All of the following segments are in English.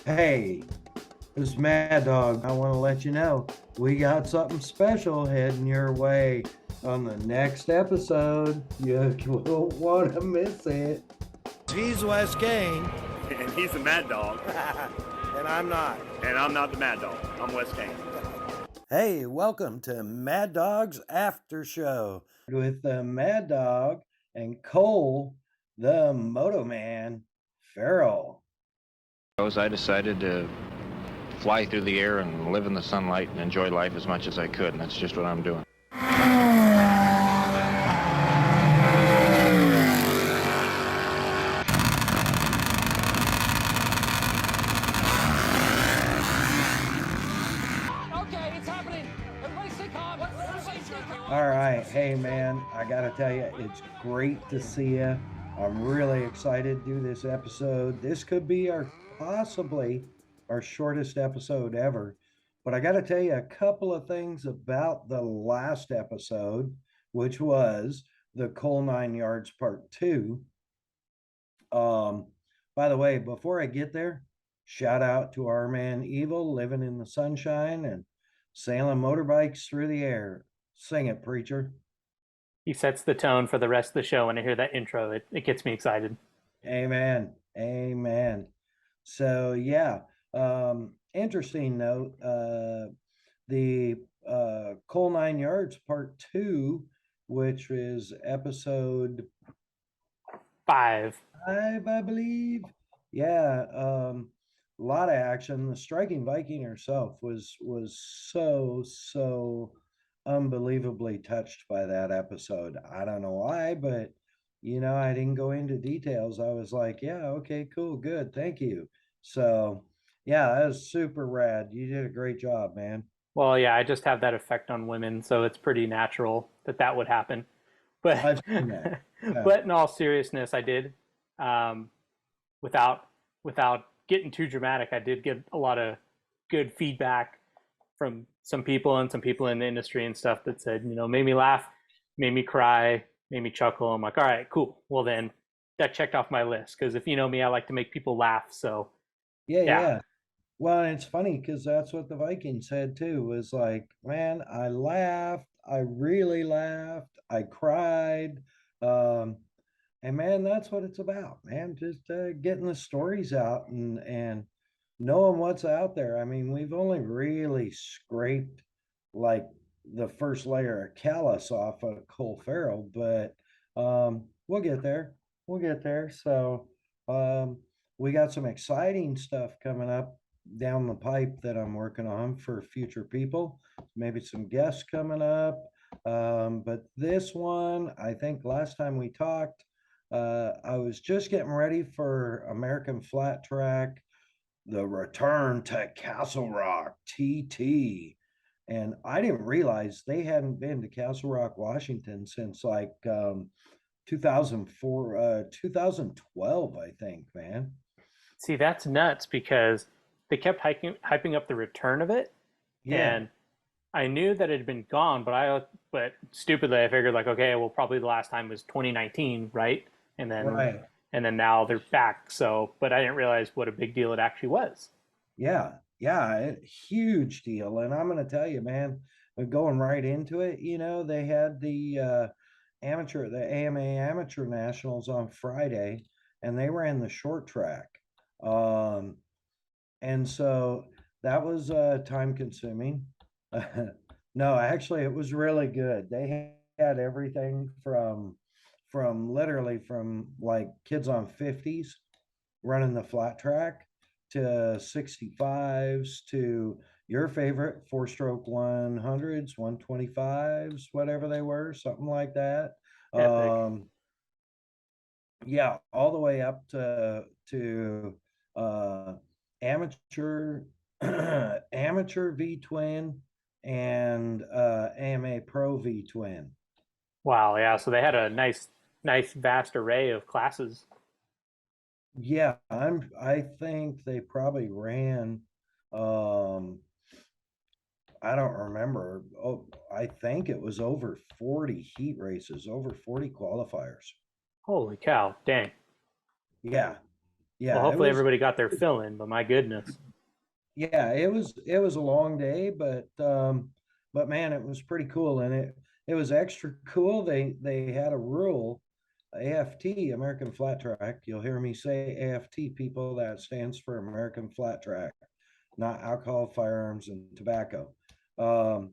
Hey, this is Mad Dog. I want to let you know we got something special heading your way on the next episode. You won't want to miss it. He's Wes Kane. And he's the Mad Dog. And I'm not. And I'm not the Mad Dog. I'm Wes Kane. Hey, welcome to Mad Dog's After Show with the Mad Dog and Cole, the Moto Man, Farrell. I decided to fly through the air and live in the sunlight and enjoy life as much as I could, and that's just what I'm doing. Okay, it's happening. Everybody stay calm. Everybody stay calm. All right. Hey, man, I got to tell you, it's great to see you. I'm really excited to do this episode. This could be possibly our shortest episode ever. But I got to tell you a couple of things about the last episode, which was the Coal 9 Yards Part 2. By the way, before I get there, shout out to our man Evil living in the sunshine and sailing motorbikes through the air. Sing it, preacher. He sets the tone for the rest of the show. When I hear that intro, it gets me excited. Amen. Amen. So yeah, interesting note. The Coal 9 Yards Part 2, which is episode 5. 5, I believe. Yeah, a lot of action. The striking Viking herself was so unbelievably touched by that episode. I don't know why, but I didn't go into details. I was like, yeah, okay, cool, good, thank you. So yeah, that was super rad. You did a great job, man. Well, yeah, I just have that effect on women, so it's pretty natural that would happen. But I've seen that. Yeah. but in all seriousness, I did. Um, without without getting too dramatic, I did get a lot of good feedback from some people and some people in the industry and stuff that said, made me laugh, made me cry, made me chuckle. I'm like, all right, cool. Well, then that checked off my list because if you know me, I like to make people laugh. So Yeah, yeah, yeah. Well, and it's funny because that's what the Vikings said too, was like, man, I laughed, I really laughed, I cried. Um, and man, that's what it's about, man. Just getting the stories out and knowing what's out there. I mean, we've only really scraped like the first layer of callus off of Cole Farrell, but we'll get there. We'll get there. So we got some exciting stuff coming up down the pipe that I'm working on for future people. Maybe some guests coming up. But this one, I think last time we talked, I was just getting ready for American Flat Track, the return to Castle Rock TT. And I didn't realize they hadn't been to Castle Rock, Washington since like 2004, 2012, I think, man. see, that's nuts because they kept hyping up the return of it, Yeah, and I knew that it had been gone, but stupidly I figured like, okay, well, probably the last time was 2019, right? And then right. and then now they're back. So, but I didn't realize what a big deal it actually was. Yeah, yeah, huge deal. And I'm going to tell you, man, going right into it, they had the AMA Amateur Nationals on Friday, and they ran the short track. Um, and so that was time consuming. No, actually, it was really good. They had everything from literally from like kids on 50s running the flat track to 65s to your favorite four-stroke 100s, 125s, whatever they were, something like that. Epic. Yeah, all the way up to uh amateur amateur V twin and AMA Pro V twin. Wow, yeah. So they had a nice vast array of classes. Yeah, I think they probably ran um I don't remember. Oh, I think it was over 40 heat races, over 40 qualifiers. Holy cow! Dang. Yeah. Well, Yeah, hopefully everybody got their fill in, but my goodness. it was a long day, but man, it was pretty cool, and it was extra cool. They had a rule, AFT, American Flat Track. You'll hear me say AFT, people. That stands for American Flat Track, not alcohol, firearms, and tobacco. Um,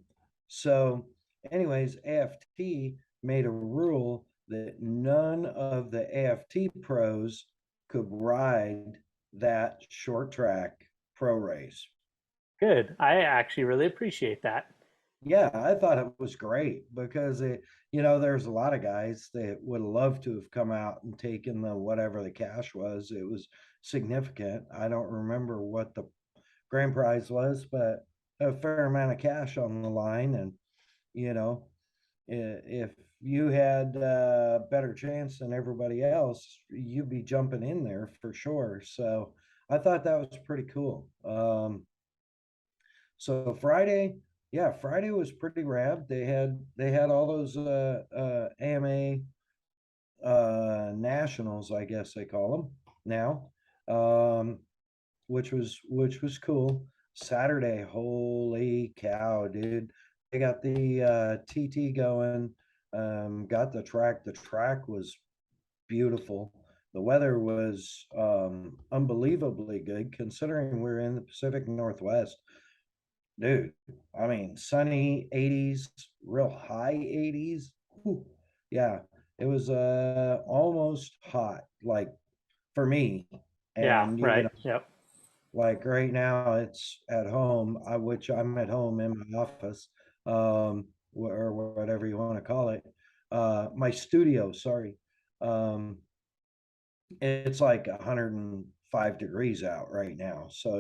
so, anyways, AFT made a rule that none of the AFT pros could ride that short track pro race. Good. I actually really appreciate that. Yeah, I thought it was great because there's a lot of guys that would love to have come out and taken the whatever the cash was. It was significant. I don't remember what the grand prize was, but a fair amount of cash on the line. And, you know, if you had a better chance than everybody else, you'd be jumping in there for sure. So I thought that was pretty cool. So Friday, yeah, Friday was pretty rad. They had all those AMA nationals, I guess they call them now, which was cool. Saturday, holy cow, dude! They got the TT going. Got the track. The track was beautiful. The weather was unbelievably good considering we're in the Pacific Northwest. Dude, I mean, sunny 80s, real high 80s. Whew. Yeah, it was almost hot, like for me. Yeah, And right. Yep. like right now it's at home, which I'm at home in my office, or whatever you want to call it. My studio, sorry. Um, it's like 105 degrees out right now. So,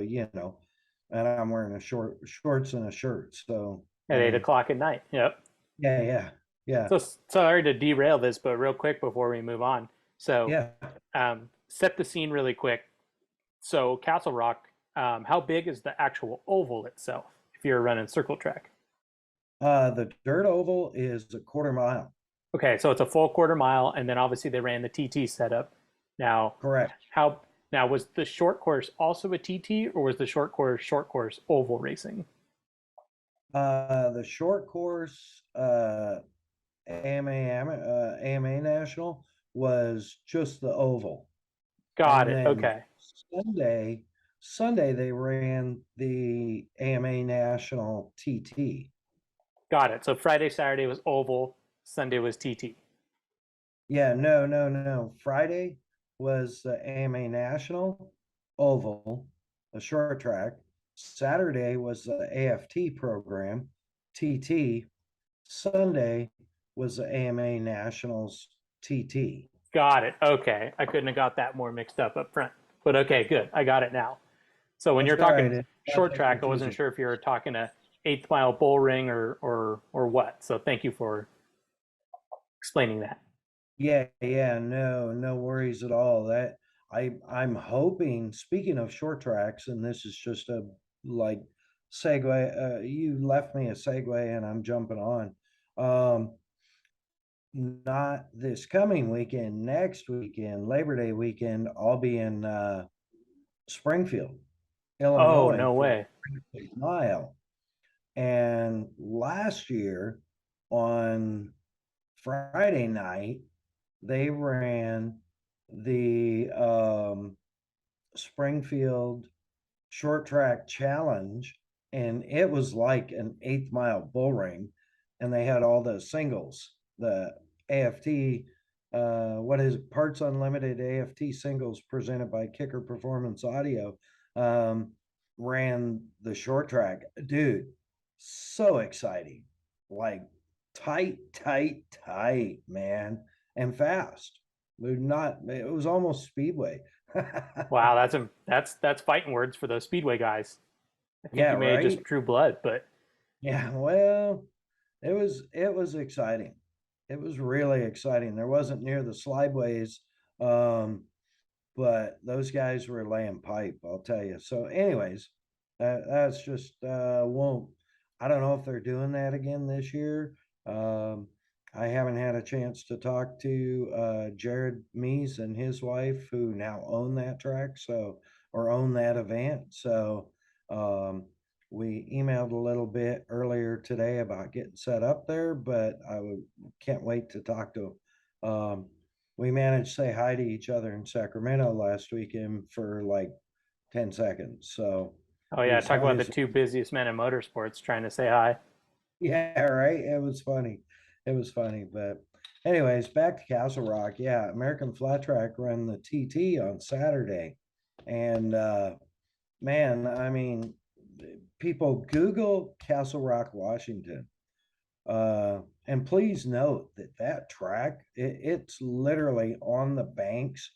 and I'm wearing shorts and a shirt. So, I At eight mean, o'clock at night. Yep. yeah, yeah, yeah, So sorry to derail this, but real quick before we move on. So yeah. set the scene really quick. So Castle Rock, how big is the actual oval itself if you're running circle track? The dirt oval is a quarter mile. Okay, so it's a full quarter mile, and then obviously they ran the TT setup. Now, Correct. how now was the short course also a TT, or was the short course oval racing? The short course, AMA National was just the oval. Got And it. then Okay, Sunday, Sunday they ran the AMA National TT. got it. So Friday, Saturday was oval, Sunday was TT. Yeah, no, no, no. Friday was the AMA National Oval, a short track. Saturday was the AFT program, TT. Sunday was the AMA Nationals TT. Got it. Okay, I couldn't have got that more mixed up front, but okay, good. I got it now. So when That's you're all right. talking It's not short that track, I wasn't confusing. sure if you were talking a eighth mile bull ring or what. So thank you for explaining that. Yeah, yeah, no, no worries at all. I'm hoping, speaking of short tracks, and this is just a like segue, you left me a segue and I'm jumping on. Um, Not this coming weekend, next weekend, Labor Day weekend, I'll be in Springfield, Oh, Illinois no for the way. Springfield Mile. And last year on Friday night, they ran the Springfield Short Track Challenge, and it was like an 8th mile bull ring. And they had all the singles, the AFT, what is it, Parts Unlimited AFT singles presented by Kicker Performance Audio, um, ran the short track. Dude, so exciting. Like tight, tight, tight, man, and fast. It was almost speedway. Wow, that's fighting words for those speedway guys. I think Yeah, you may have just right. True Blood, but Yeah, well, it was exciting. It was really exciting. There wasn't near the slideways, um, but those guys were laying pipe, I'll tell you. So, anyways, that's just won't. I don't know if they're doing that again this year. Um, I haven't had a chance to talk to Jared Mees and his wife, who now own that track, or own that event. So um, we emailed a little bit earlier today about getting set up there, but can't wait to talk to them. We managed to say hi to each other in Sacramento last weekend for like 10 seconds. So Oh he yeah, talk saw about the his two busiest men in motorsports trying to say hi. Yeah, right. It was funny. It was funny. But anyways, back to Castle Rock. Yeah, American Flat Track ran the TT on Saturday. And man, I mean, people Google Castle Rock, Washington. And please note that track, it's literally on the banks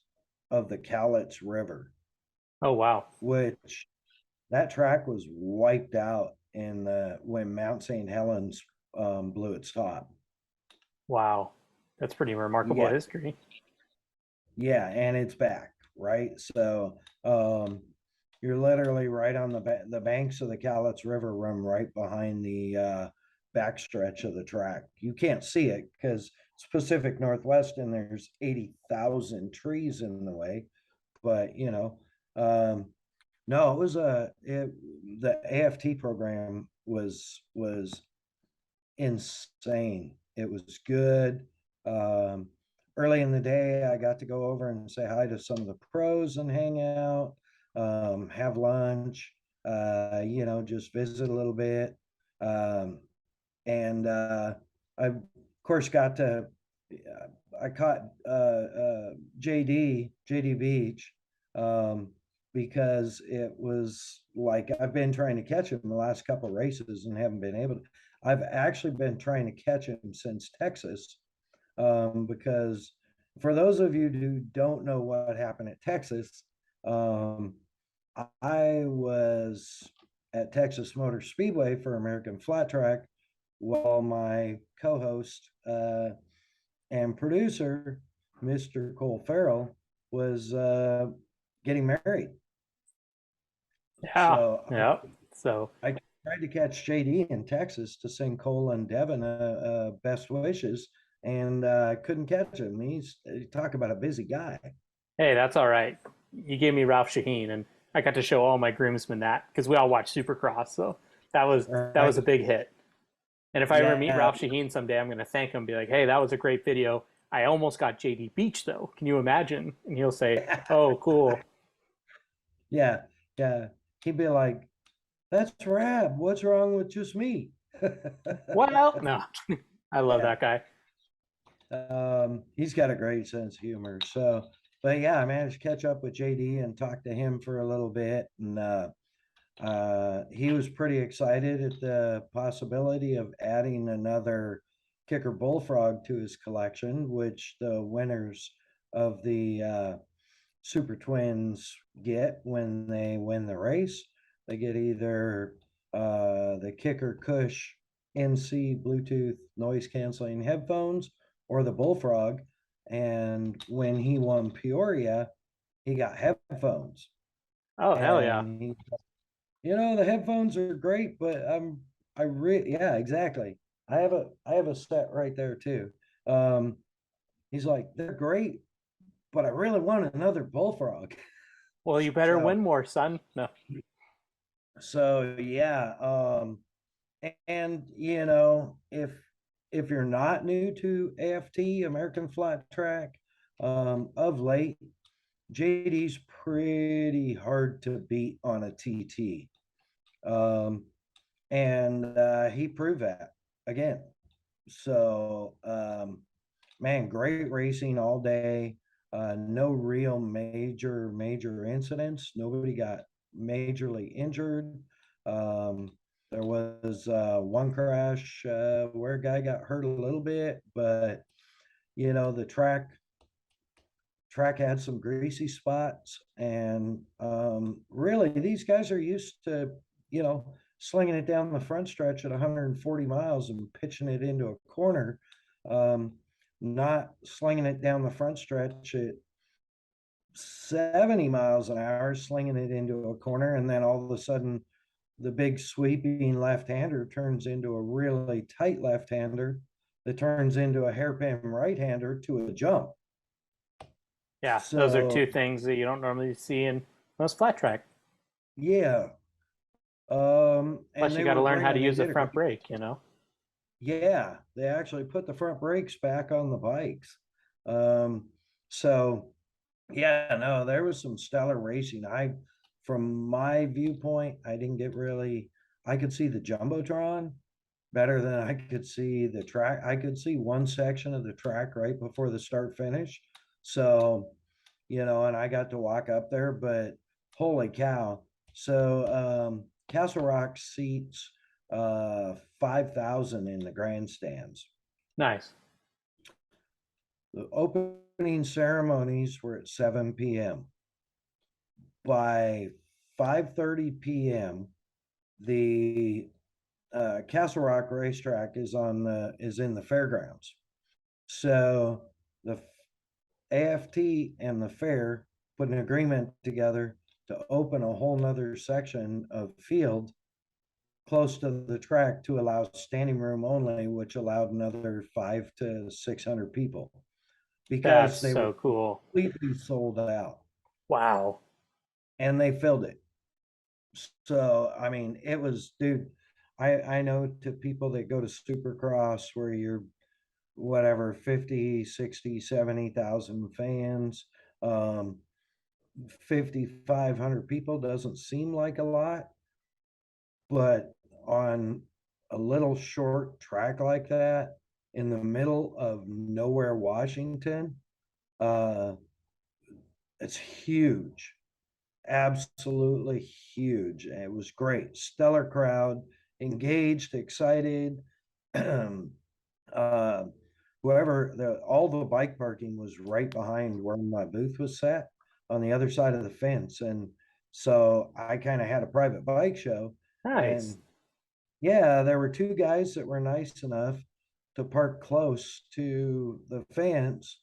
of the Cowlitz River, Oh wow. which that track was wiped out when Mount St. Helens blew its top. Wow. That's pretty remarkable Yeah, history. yeah, and it's back, right? So you're literally right on the banks of the Cowlitz River run right behind the backstretch of the track. You can't see it because it's Pacific Northwest and there's 80,000 trees in the way, but um, no, the AFT program was insane. It was good. Um, Early in the day, I got to go over and say hi to some of the pros and hang out, have lunch, just visit a little bit. Um, and I, of course, I caught JD Beach, um, because it was like I've been trying to catch him the last couple of races and haven't been able to. I've actually been trying to catch him since Texas, because for those of you who don't know what happened at Texas, um, I was at Texas Motor Speedway for American Flat Track while my co-host and producer, Mr. Cole Farrell, was getting married. Yeah. So Yeah. So I tried to catch JD in Texas to sing Cole and Devin best wishes, and couldn't catch him. Talk about a busy guy. hey, that's all right. You gave me Ralph Shaheen, and I got to show all my groomsmen that because we all watch Supercross. So that was a Right? big hit. And if I ever meet Yeah, Ralph Shaheen someday, I'm going to thank him and be like, hey, that was a great video. I almost got JD Beach, though. Can you imagine? And he'll say, oh, cool. yeah, yeah. He'd be like, "That's Rab. What's wrong with just me?" Well, no, I love Yeah. that guy. He's got a great sense of humor. So, but yeah, I managed to catch up with JD and talk to him for a little bit, and he was pretty excited at the possibility of adding another kicker bullfrog to his collection, which the winners of the Super Twins get when they win the race. They get either the Kicker Cush NC Bluetooth noise canceling headphones or the Bullfrog. And when he won Peoria, he got headphones. Oh, hell yeah. And the headphones are great, but yeah, exactly. I have a set right there too. Um, he's like, they're great, but I really want another Bullfrog. Well, you better So win more, son. No. yeah, and if you're not new to AFT, American Flat Track, of late, JD's pretty hard to beat on a TT. Um, and he proved that again. So man, great racing all day. No real major incidents. Nobody got majorly injured. Um, there was one crash where a guy got hurt a little bit, but the track had some greasy spots, and really these guys are used to slinging it down the front stretch at 140 miles and pitching it into a corner, um, not slinging it down the front stretch at 70 miles an hour, slinging it into a corner, and then all of a sudden the big sweeping left-hander turns into a really tight left-hander, that turns into a hairpin right-hander to a jump. Yeah, those are two So things that you don't normally see in most flat track. yeah, and Plus, you they got to were learn great, how to and they use a did a front great. brake. You know. Yeah, they actually put the front brakes back on the bikes. Um, so yeah, no, there was some stellar racing. From my viewpoint, I didn't get really. I could see the jumbotron better than I could see the track. I could see one section of the track right before the start finish. So, and I got to walk up there, but holy cow. So, Castle Rock seats 5,000 in the grandstands. Nice. The opening ceremonies were at 7 p.m. By 5:30 p.m., the Castle Rock racetrack is in the fairgrounds. So the AFT and the fair put an agreement together to open a whole nother section of field close to the track to allow standing room only, which allowed another 500 to 600 people because That's they were so cool. completely sold out Wow. and they filled it. So, I mean, it was, dude, I know to people that go to Supercross where you're whatever 50, 60, 70,000 fans, 5,500 people doesn't seem like a lot, but on a little short track like that in the middle of nowhere, Washington, uh, it's huge. Absolutely huge. It was great. Stellar crowd, engaged, excited. uh, all the bike parking was right behind where my booth was set on the other side of the fence. And so I kind of had a private bike show. Nice. And yeah, there were two guys that were nice enough to park close to the fence,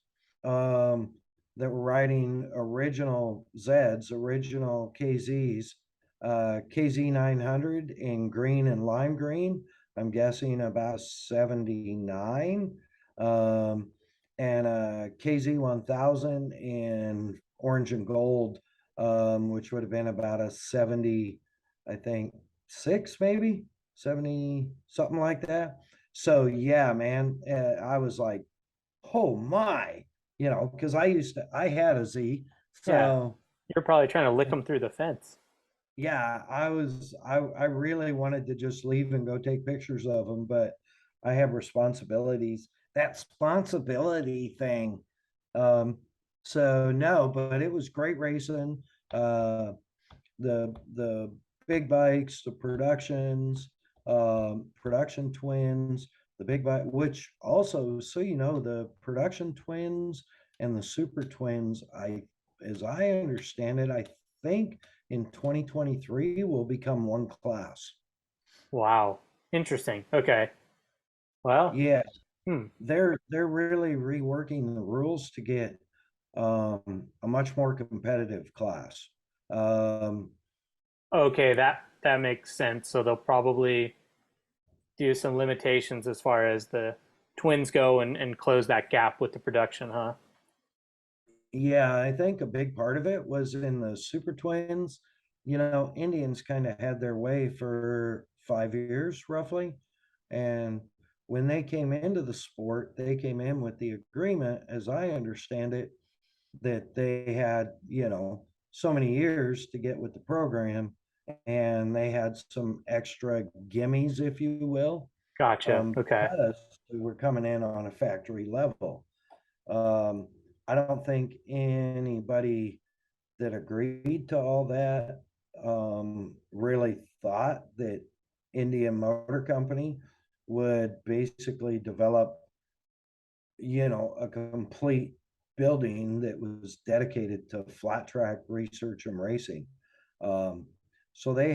that were riding original Zeds, original KZs, KZ 900 in green and lime green. I'm guessing about 79, um, and KZ 1000 in orange and gold, which would have been about a 70, I think, six maybe. 70 something like that. So yeah, man, I was like, oh my, because I had a Z. Yeah. So You're probably trying to lick them through the fence. yeah, I really wanted to just leave and go take pictures of them, but I have responsibilities. That responsibility thing. Um, so no, but it was great racing. The big bikes, the production twins, the big bike, which also, so the production twins and the super twins, as I understand it, I think in 2023 will become one class. Wow. Interesting. Okay. Well, Yeah, hmm. they're really reworking the rules to get a much more competitive class. Um, Okay, that makes sense. So they'll probably do some limitations as far as the twins go and close that gap with the production, huh? Yeah, I think a big part of it was in the Super Twins. Indians kind of had their way for 5 years roughly. And when they came into the sport, they came in with the agreement, as I understand it, that they had, so many years to get with the program. And they had some extra gimmies, if you will, Gotcha. Okay. because we were coming in on a factory level. Um, I don't think anybody that agreed to all that really thought that Indian Motor Company would basically develop, a complete building that was dedicated to flat track research and racing. Um, so they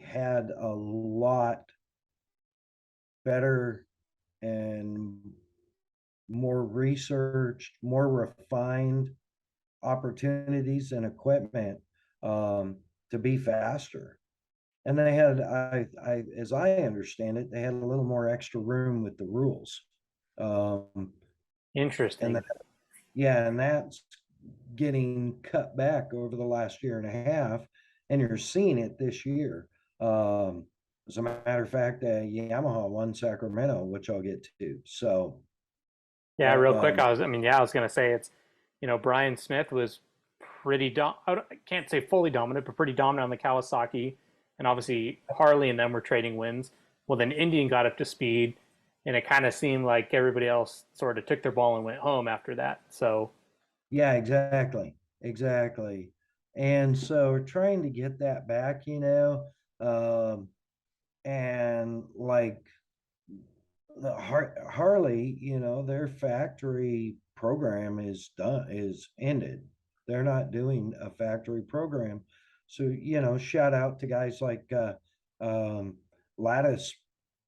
had a lot better and more researched, more refined opportunities and equipment, to be faster. and they had, as I understand it, they had a little more extra room with the rules. And Interesting. that, yeah, and that's getting cut back over the last year and a half, and you're seeing it this year. As a matter of fact, Yamaha won Sacramento, which I'll get to. So, Yeah, real quick, um, I was gonna say it's, Brian Smith was I can't say fully dominant, but pretty dominant on the Kawasaki, and obviously Harley and them were trading wins. Well, then Indian got up to speed, and it kind of seemed like everybody else sort of took their ball and went home after that. So yeah, exactly, exactly. And so we're trying to get that back, and like the Harley, their factory program is done, is ended. They're not doing a factory program. So, shout out to guys like um, Lattice,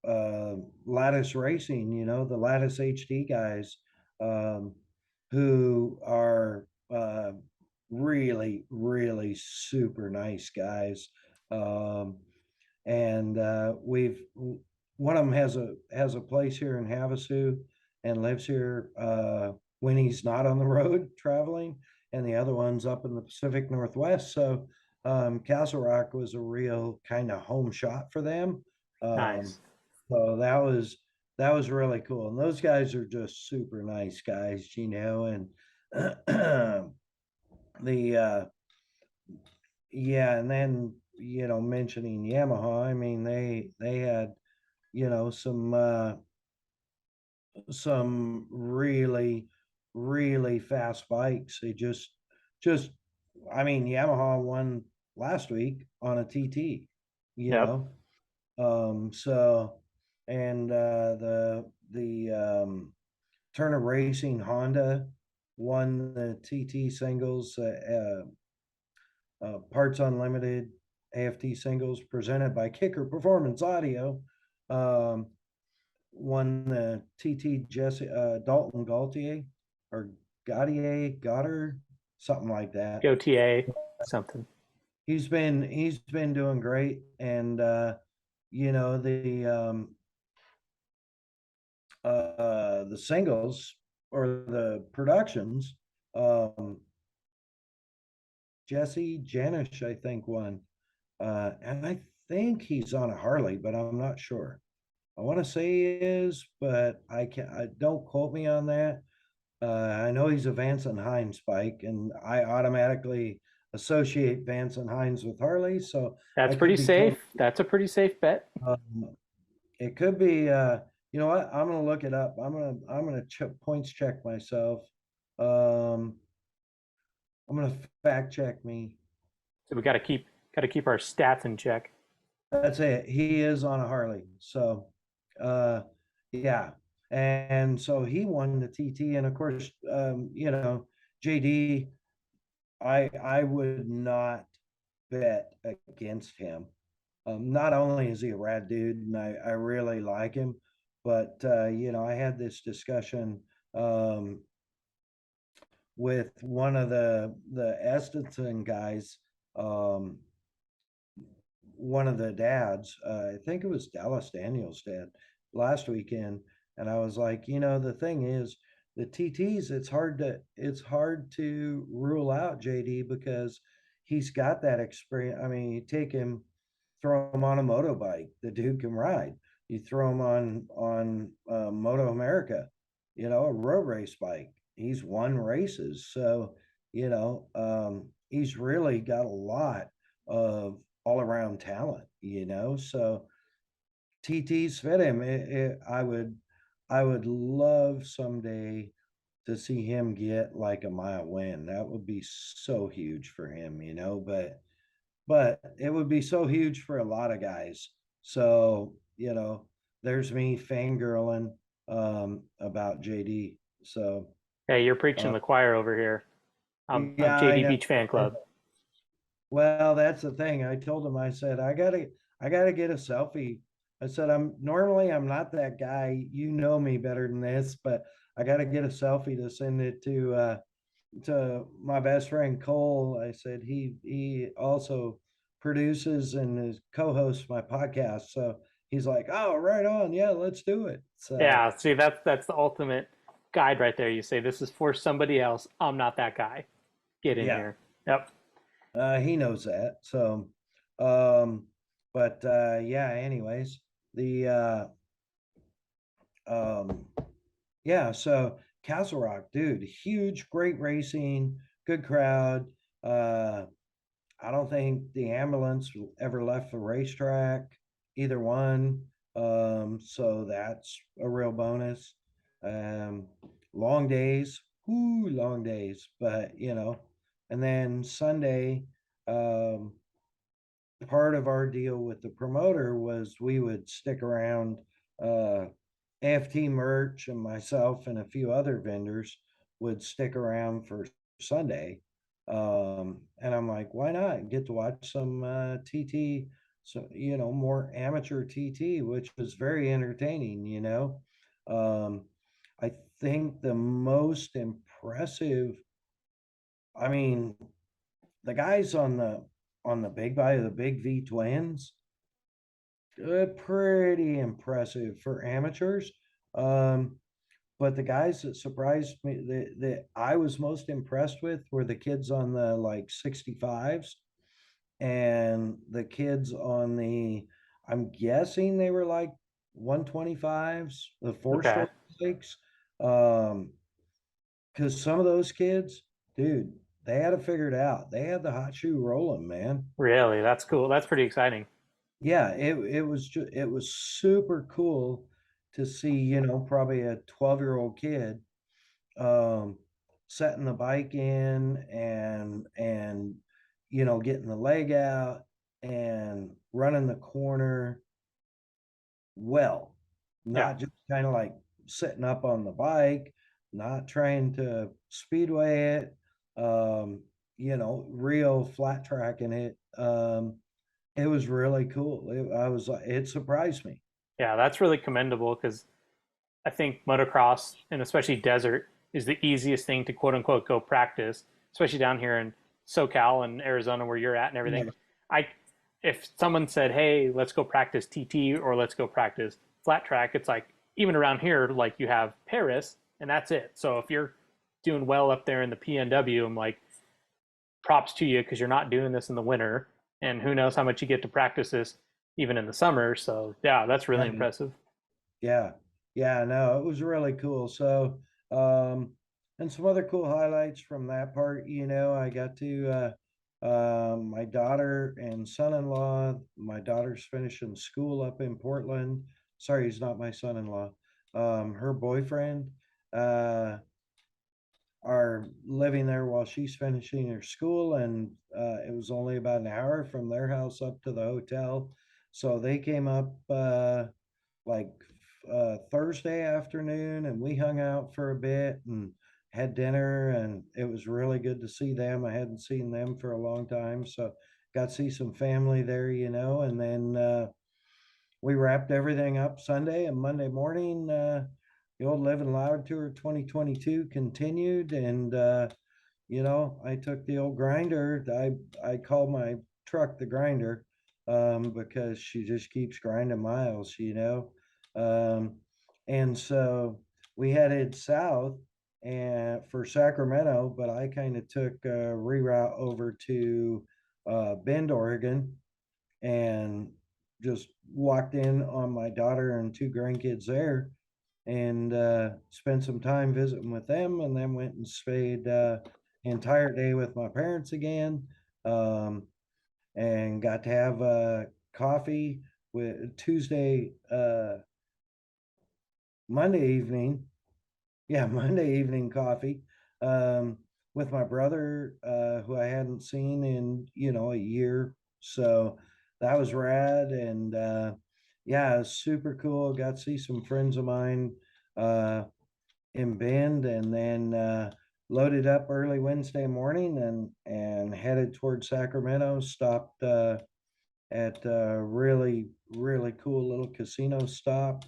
Lattice Racing, the Lattice HD guys, um, who are really, really super nice guys. Um, and we've one of them has a place here in Havasu and lives here when he's not on the road traveling, and the other one's up in the Pacific Northwest. So Castle Rock was a real kind of home shot for them. Um, nice. so that was really cool, and those guys are just super nice guys, and the yeah, and then mentioning Yamaha, I mean they had some really really fast bikes. They just I mean Yamaha won last week on a TT, you Yep. know. So and the Turner Racing Honda won the TT singles, Parts Unlimited AFT singles presented by Kicker Performance Audio. Um, Won the TT Jesse Dalton Gaultier or Goddard, something like that. OTA something. He's been doing great, and the singles or the productions, um, Jesse Janish, I think, won. And I think he's on a Harley, but I'm not sure. I want to say he is, but I don't quote me on that. I know he's a Vance and Hines bike, and I automatically associate Vance and Hines with Harley, so That's I pretty could be told. safe. That's a pretty safe bet. It could be. You know what? I'm gonna look it up. I'm gonna points check myself. Um, I'm gonna fact check me. So we got to keep our stats in check. That's it. He is on a Harley. So, uh, yeah. And so he won the TT. And of course, JD, I would not bet against him. Not only is he a rad dude and I really like him, but, I had this discussion, with one of the Estetson guys, um, one of the dads, I think it was Dallas Daniels' dad, last weekend, and I was like, the thing is, the TTs, it's hard to rule out JD because he's got that experience. I mean, you take him, throw him on a motorbike, the dude can ride. You throw him on Moto America, a road race bike. He's won races, so he's really got a lot of all around talent. So TT's fit him. I would love someday to see him get like a mile win. That would be so huge for him. But it would be so huge for a lot of guys. So, there's me fangirling about JD. So Hey, you're preaching uh, the choir over here. I'm yeah, I JD know. Beach Fan Club. Well, that's the thing. I told him, I said, I gotta get a selfie. I said, I'm not that guy. You know me better than this, but I gotta get a selfie to send it to my best friend Cole. I said he also produces and is co-hosts my podcast. So he's like, "Oh, right on, yeah, let's do it." So Yeah, see, that's the ultimate guide right there. You say this is for somebody else. I'm not that guy. Get in yeah, here. Yep. he knows that. So, um, but yeah. Anyways, the um, yeah. So Castle Rock, dude, huge, great racing, good crowd. Uh, I don't think the ambulance ever left the racetrack, either one. So that's a real bonus. Um, long days, whoo, long days, but and then Sunday, um, part of our deal with the promoter was we would stick around AFT merch, and myself and a few other vendors would stick around for Sunday. And I'm like, why not get to watch some TT, so more amateur TT, which was very entertaining. Um, I think the most impressive, I mean, the guys on the big bike, the big V twins, pretty impressive for amateurs. Um, but the guys that surprised me, that I was most impressed with, were the kids on the like 65s, and the kids on the, I'm guessing they were like 125s, the Okay. four-stroke bikes. Um, because some of those kids, dude, they had it figured out. They had the hot shoe rolling, man. Really, that's cool. That's pretty exciting. Yeah, it was super cool to see, probably a 12-year-old kid um setting the bike in, and getting the leg out and running the corner well, Yeah. not just kind of like sitting up on the bike, not trying to speedway it, real flat tracking it. It was really cool. I was like, it surprised me. Yeah, that's really commendable because I think motocross and especially desert is the easiest thing to quote unquote go practice, especially down here in SoCal and Arizona where you're at and everything. Yeah. I if someone said, "Hey, let's go practice TT or let's go practice flat track," it's like even around here, like you have Paris and that's it. So if you're doing well up there in the PNW, I'm like, props to you because you're not doing this in the winter, and who knows how much you get to practice this even in the summer. So yeah, that's really Right. impressive. Yeah. Yeah, no, it was really cool. So, and some other cool highlights from that part, I got to my daughter and son-in-law. My daughter's finishing school up in Portland. Sorry, he's not my son-in-law. Her boyfriend uh are living there while she's finishing her school, and it was only about an hour from their house up to the hotel. So they came up like Thursday afternoon, and we hung out for a bit and had dinner, and it was really good to see them. I hadn't seen them for a long time, so got to see some family there, and then we wrapped everything up Sunday, and Monday morning, the old Living Loud Tour 2022 continued, and I took the old grinder. I call my truck the grinder, because she just keeps grinding miles. Um, and so we headed south and for Sacramento, but I kind of took a reroute over to Bend, Oregon, and just walked in on my daughter and two grandkids there, and spent some time visiting with them, and then went and stayed entire day with my parents again, um, and got to have coffee with Tuesday, Monday evening. Yeah, Monday evening coffee, um, with my brother, who I hadn't seen in, a year. So that was rad. And yeah, it was super cool. Got to see some friends of mine uh, in Bend, and then loaded up early Wednesday morning, and headed towards Sacramento. Stopped at a really, really cool little casino stop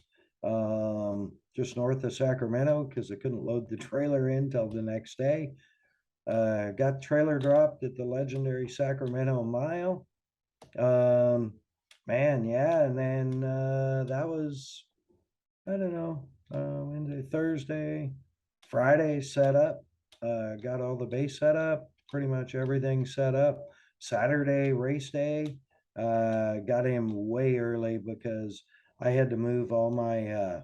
just north of Sacramento, because I couldn't load the trailer in till the next day. Got the trailer dropped at the legendary Sacramento Mile, Um, man, yeah, and then that was, I don't know, Wednesday, Thursday, Friday set up. Got all the base set up, pretty much everything set up. Saturday race day, got in way early because I had to move all my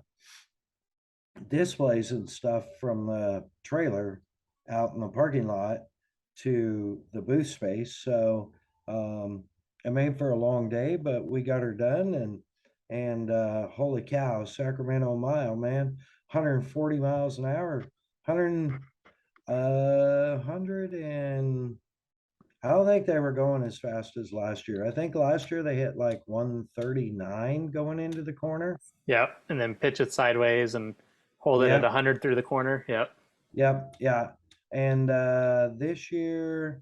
displays and stuff from the trailer out in the parking lot to the booth space. So I made for a long day, but we got her done, and holy cow, Sacramento mile, man, 140 miles an hour, 100 100 and I don't think they were going as fast as last year. I think last year they hit like 139 going into the corner. Yep. And then pitch it sideways and hold it at Yep. 100 through the corner. Yep. Yep. Yeah. And this year,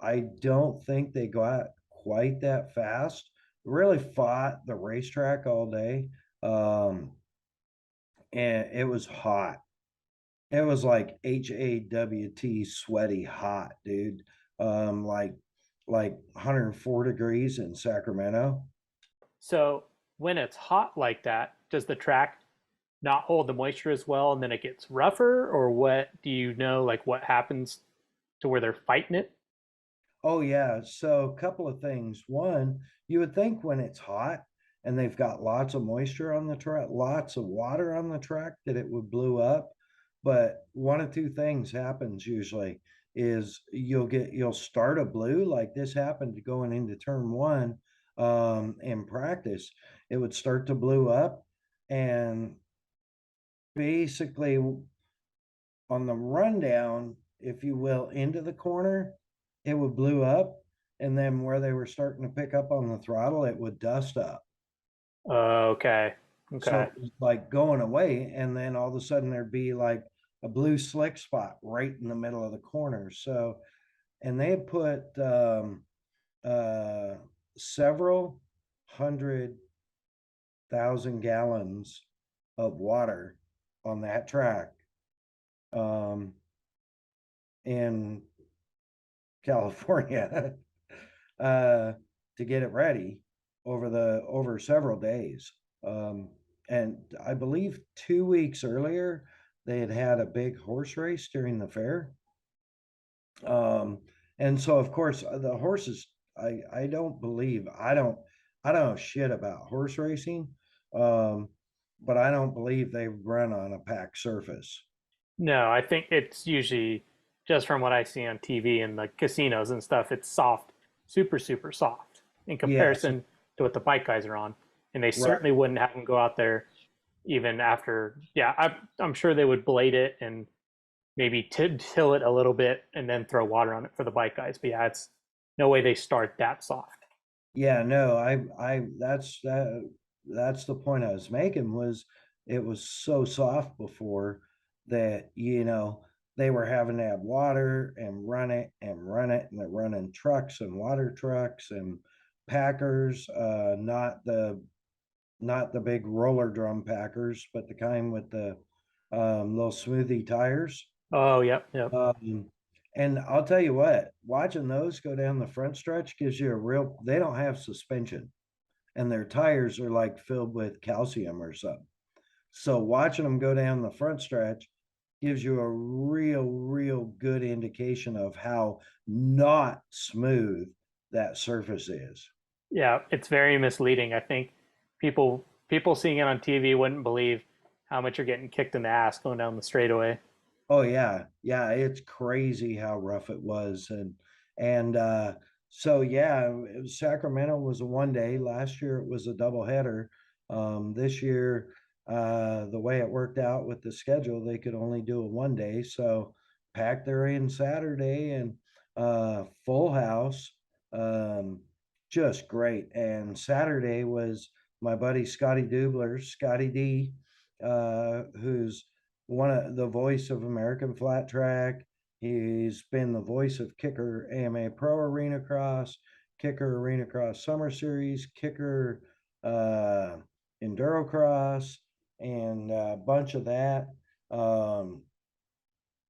I don't think they got quite that fast. Really fought the racetrack all day. And it was hot. It was like HAWT sweaty hot, dude. Like 104 degrees in Sacramento. So when it's hot like that, does the track not hold the moisture as well and then it gets rougher? Or what do you know, like what happens to where they're fighting it? Oh yeah. So a couple of things. One, you would think when it's hot and they've got lots of moisture on the track, lots of water on the track, that it would blow up. But one of two things happens usually is you'll start a blue, like this happened going into turn one in practice. It would start to blue up, and basically on the rundown, if you will, into the corner, it would blew up. And then where they were starting to pick up on the throttle, it would dust up. Okay. So Okay. it was like going away. And then all of a sudden there'd be like a blue slick spot right in the middle of the corner. So, and they had put uh, several 100,000 gallons of water on that track. Um, in California uh, to get it ready over several days. Um, and I believe 2 weeks earlier they had had a big horse race during the fair. And so of course the horses, I don't believe I don't know shit about horse racing, um, but I don't believe they run on a packed surface. No, I think it's usually just from what I see on TV and the casinos and stuff, it's soft, super, super soft in Yes, comparison to what the bike guys are on. And they right. certainly wouldn't have them go out there even after, yeah, I'm sure they would blade it and maybe till it a little bit and then throw water on it for the bike guys. But yeah, it's no way they start that soft. Yeah, no, that's the point I was making, was it was so soft before that, they were having to have water and run it and run it, and they're running trucks and water trucks and packers, not the big roller drum packers, but the kind with the little smoothie tires. Oh, yep, yep. Um, and I'll tell you what, watching those go down the front stretch gives you they don't have suspension, and their tires are like filled with calcium or something. So watching them go down the front stretch gives you a real good indication of how not smooth that surface is. Yeah, it's very misleading. I think people seeing it on TV wouldn't believe how much you're getting kicked in the ass going down the straightaway. Oh yeah, yeah, it's crazy how rough it was, and so yeah, Sacramento was a 1 day. Last year it was a double header. This year, the way it worked out with the schedule, they could only do a 1 day, so packed her in Saturday, and full house, um, just great. And Saturday was my buddy Scotty Dubler, Scotty D, who's one of the voice of American Flat Track. He's been the voice of Kicker AMA Pro Arena Cross, Kicker Arena Cross Summer Series, Kicker uh, Enduro Cross, and a bunch of that. Um,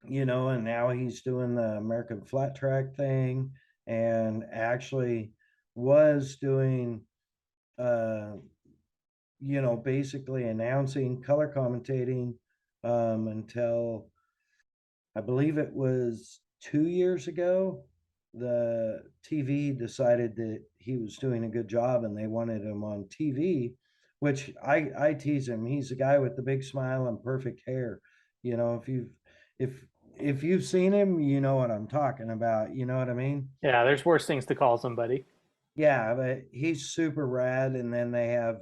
and now he's doing the American Flat Track thing. And actually, was doing, uh, basically announcing, color commentating, until I believe it was 2 years ago. The TV decided that he was doing a good job and they wanted him on TV, which I tease him. He's a guy with the big smile and perfect hair. If if if you've seen him, you know what I'm talking about. You know what I mean? Yeah, there's worse things to call somebody. Yeah, but he's super rad. And then they have,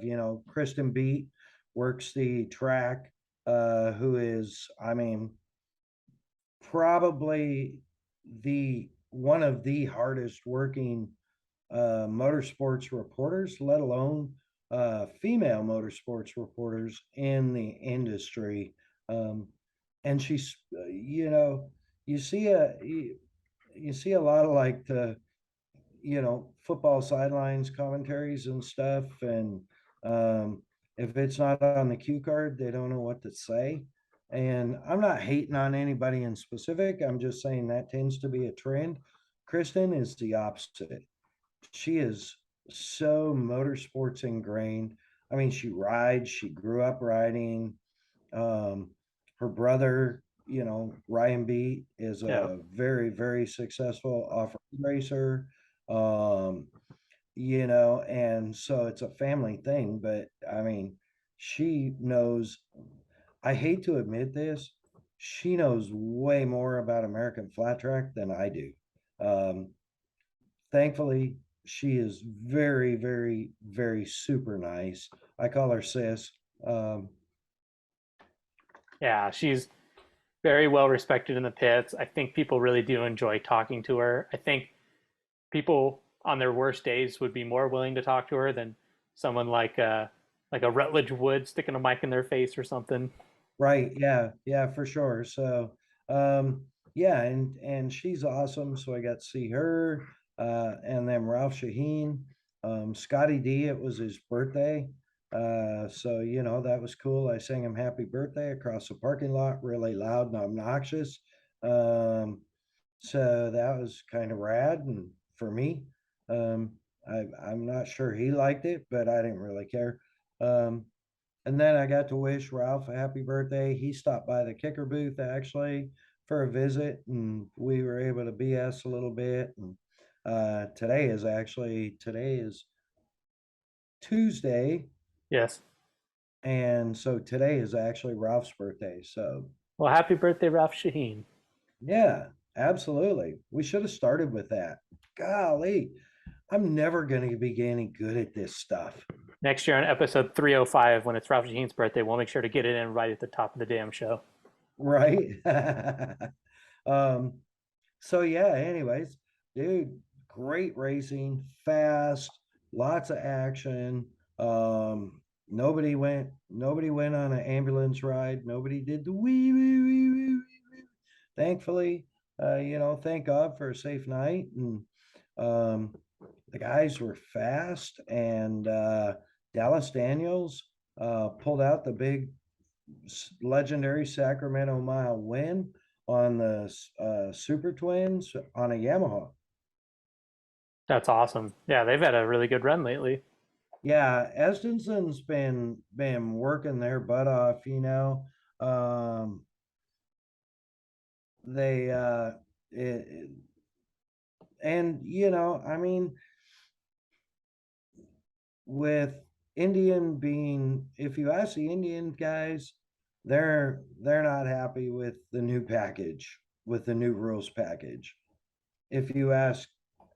Kristen Beat works the track, who is, I mean, probably the one of the hardest working motorsports reporters, let alone female motorsports reporters in the industry. Um, and she's, you see you see a lot of like the football sidelines commentaries and stuff. And if it's not on the cue card, they don't know what to say. And I'm not hating on anybody in specific. I'm just saying that tends to be a trend. Kristen is the opposite. She is so motorsports ingrained. I mean, she rides, she grew up riding. Um, Her brother, Ryan Beat, is Yeah. a very, very successful off-road racer. Um, and so it's a family thing, but I mean, she knows, I hate to admit this, she knows way more about American flat track than I do. Um, Thankfully, she is very, very, very super nice. I call her sis. Um, Yeah, she's very well respected in the pits. I think people really do enjoy talking to her. I think people on their worst days would be more willing to talk to her than someone like a Rutledge Wood sticking a mic in their face or something. Right. Yeah. Yeah, for sure. So, um, yeah, and she's awesome. So I got to see her, and then Ralph Shaheen, Scotty D. It was his birthday. So that was cool. I sang him happy birthday across the parking lot, really loud and obnoxious. Um, so that was kind of rad, and for me, um, I'm not sure he liked it, but I didn't really care. Um, and then I got to wish Ralph a happy birthday. He stopped by the kicker booth actually for a visit, and we were able to BS a little bit. And today is Tuesday, Yes. and so today is actually Ralph's birthday. So Well, happy birthday, Ralph Shaheen. yeah, absolutely. We should have started with that. Golly, I'm never going to be any good at this stuff. Next year on episode 305, when it's Ralph Shaheen's birthday, we'll make sure to get it in right at the top of the damn show. Right. um, So yeah, anyways, dude, great racing, fast, lots of action. Nobody went on an ambulance ride. Nobody did the wee wee wee wee wee. Thankfully, thank God for a safe night. And um, the guys were fast, and Dallas Daniels pulled out the big legendary Sacramento Mile win on the Super Twins on a Yamaha. That's awesome. Yeah, they've had a really good run lately. Yeah, Estenson's been working their butt off. Um, they it, and I mean, with Indian being, if you ask the Indian guys, they're not happy with the new package, with the new rules package. If you ask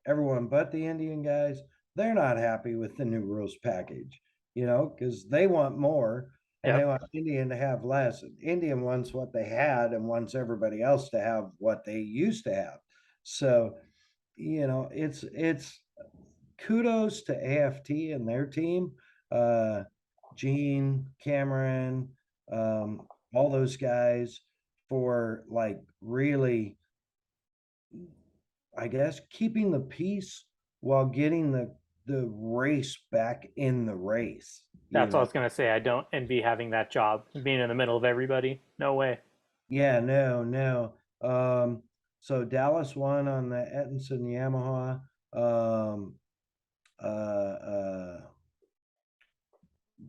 everyone but the Indian guys, they're not happy with the new rules package, because they want more and they Yep. want Indian to have less. Indian wants what they had and wants everybody else to have what they used to have. So, it's kudos to AFT and their team, uh, Gene, Cameron, all those guys, for like really, I guess, keeping the peace while getting the race back in the race. That's what I was going to say. I don't envy having that job, being in the middle of everybody. No way. Yeah, no, no. So Dallas won on the Ettinson Yamaha.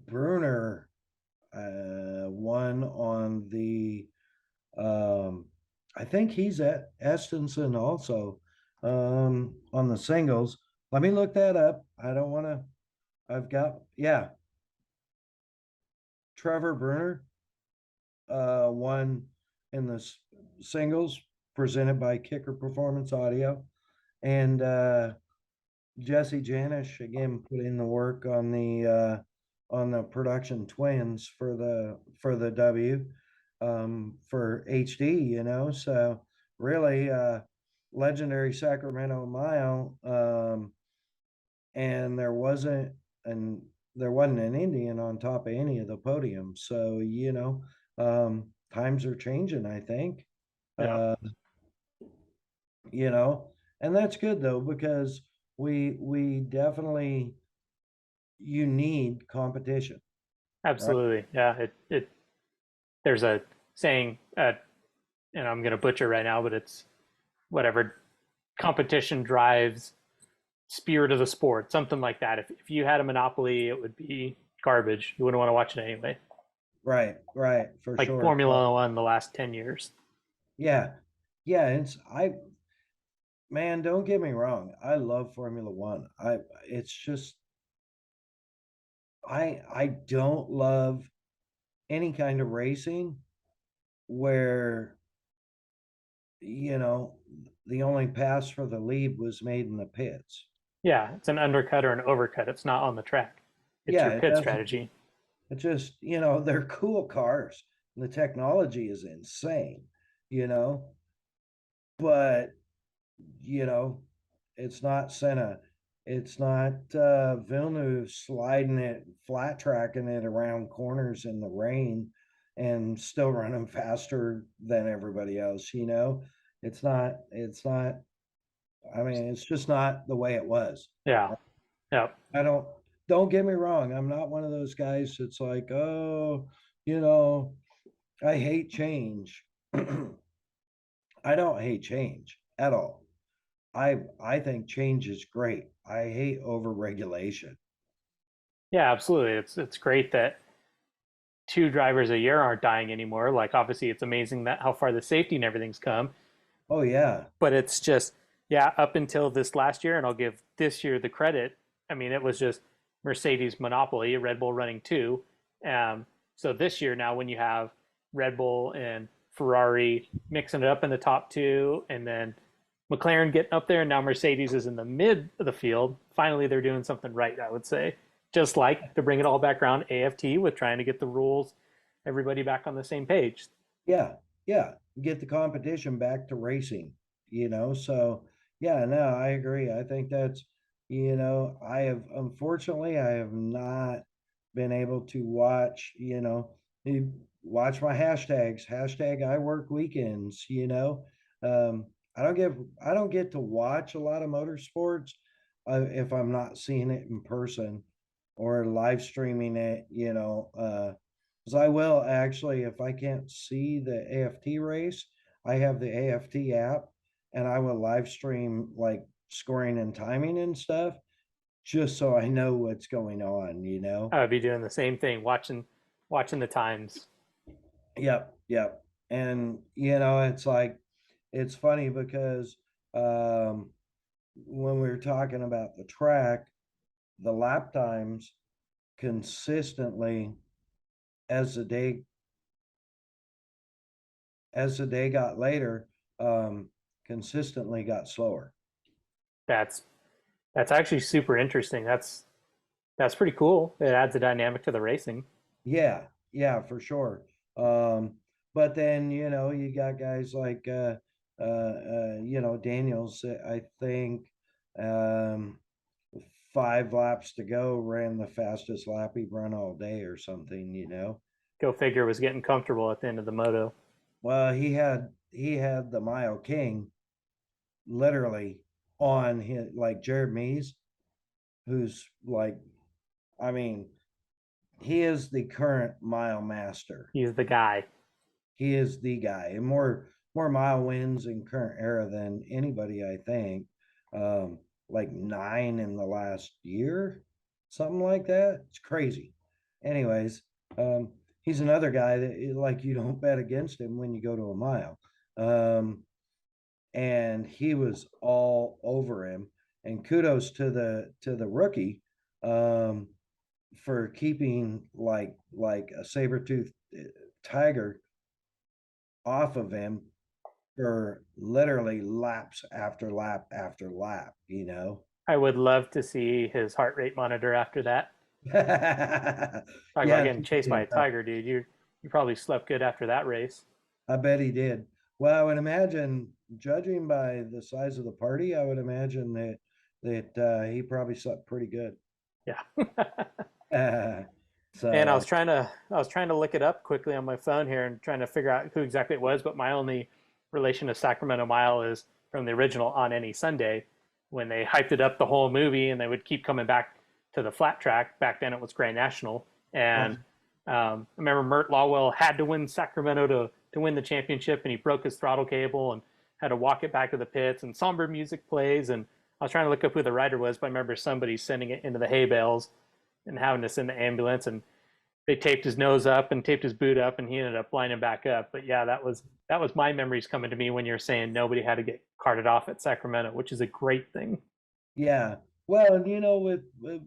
Bruner won on the I think he's at Estenson also on the singles. Let me look that up. I don't want to. I've got yeah. Trevor Bruner won in the singles presented by Kicker Performance Audio, and Jesse Janish again put in the work on the production twins for the W for HD, you know. So really legendary Sacramento Mile, and there wasn't an Indian on top of any of the podiums. So, you know, times are changing, I think. Yeah. You know, and that's good though, because we definitely you need competition, right? Absolutely. Yeah. It there's a saying, and I'm gonna butcher right now, but it's whatever, competition drives spirit of the sport, something like that. If you had a monopoly, it would be garbage. You wouldn't want to watch it anyway. Right, for Like sure. Formula One the last 10 years. Yeah. Yeah, man, don't get me wrong. I love Formula One. It's just I don't love any kind of racing where, you know, the only pass for the lead was made in the pits. Yeah, it's an undercut or an overcut. It's not on the track. It's Yeah, your it pit doesn't. strategy. It just, you know, they're cool cars. The technology is insane, you know, but you know, it's not Senna. It's not Villeneuve sliding it, flat tracking it around corners in the rain and still running faster than everybody else, you know? It's not, I mean, it's just not the way it was. Yeah. Yeah. I don't get me wrong. I'm not one of those guys that's like, oh, you know, I hate change. I don't hate change at all. I think change is great. I hate overregulation. Yeah, absolutely. It's great that two drivers a year aren't dying anymore. Like obviously it's amazing that how far the safety and everything's come. Oh yeah. But it's just, yeah, up until this last year, and I'll give this year the credit. I mean, it was just Mercedes monopoly, Red Bull running two. So this year now, when you have Red Bull and Ferrari mixing it up in the top two, and then McLaren getting up there, and now Mercedes is in the mid of the field. Finally, they're doing something right, I would say. Just like to bring it all back around AFT with trying to get the rules, everybody back on the same page. Yeah. Yeah. Get the competition back to racing, you know. So yeah, no, I agree. I think that's, you know, I have not been able to watch, watch my hashtags, hashtag I work weekends, you know. Um, I don't get to watch a lot of motorsports if I'm not seeing it in person or live streaming it, you know. Because I will actually, if I can't see the AFT race, I have the AFT app and I will live stream like scoring and timing and stuff just so I know what's going on, you know? I would be doing the same thing, watching the times. Yep, yep. And, you know, it's like, it's funny because um, when we were talking about the track, the lap times consistently as the day got later, consistently got slower. That's that's actually super interesting. That's pretty cool. It adds a dynamic to the racing. Yeah, yeah, for sure. But then, you know, you got guys like you know, Daniels, I think um 5 laps to go ran the fastest lap he'd run all day or something, you know. Go figure was getting comfortable at the end of the moto. Well, he had the Mile King literally on his, like Jared Mees, who's like, I mean, he is the current mile master. He's the guy. He is the guy, and more mile wins in current era than anybody, I think. Um, like 9 in the last year, something like that. It's crazy. Anyways, he's another guy that like you don't bet against him when you go to a mile. And he was all over him. And kudos to the rookie for keeping like a saber-toothed tiger off of him for literally laps after lap after lap, you know. I would love to see his heart rate monitor after that. Talk about Yeah, getting chased by a tiger, dude. You probably slept good after that race. I bet he did. Well, I would imagine, judging by the size of the party, I would imagine that he probably slept pretty good. Yeah. So And I was trying to look it up quickly on my phone here and trying to figure out who exactly it was, but my only relation to Sacramento Mile is from the original On Any Sunday when they hyped it up the whole movie and they would keep coming back to the flat track. Back then it was Grand National. And I remember Mert Lawwell had to win Sacramento to win the championship, and he broke his throttle cable and had to walk it back to the pits, and somber music plays. And I was trying to look up who the rider was, but I remember somebody sending it into the hay bales and having to send the ambulance, and they taped his nose up and taped his boot up, and he ended up lining back up. But yeah, that was my memories coming to me when you're saying nobody had to get carted off at Sacramento, which is a great thing. yeah. Well, and you know,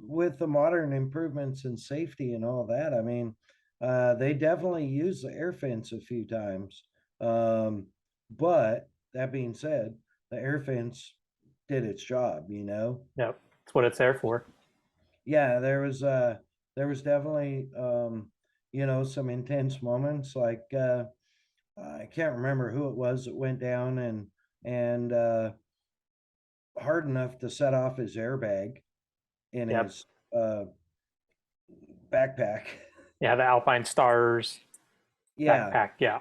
with the modern improvements in safety and all that, I mean, they definitely use the air fence a few times. But that being said, the air fence did its job, you know. Yep, that's what it's there for. Yeah, there was definitely you know, some intense moments like I can't remember who it was that went down and hard enough to set off his airbag in Yep. his backpack. Yeah, the Alpine Stars Yeah, backpack. Yeah.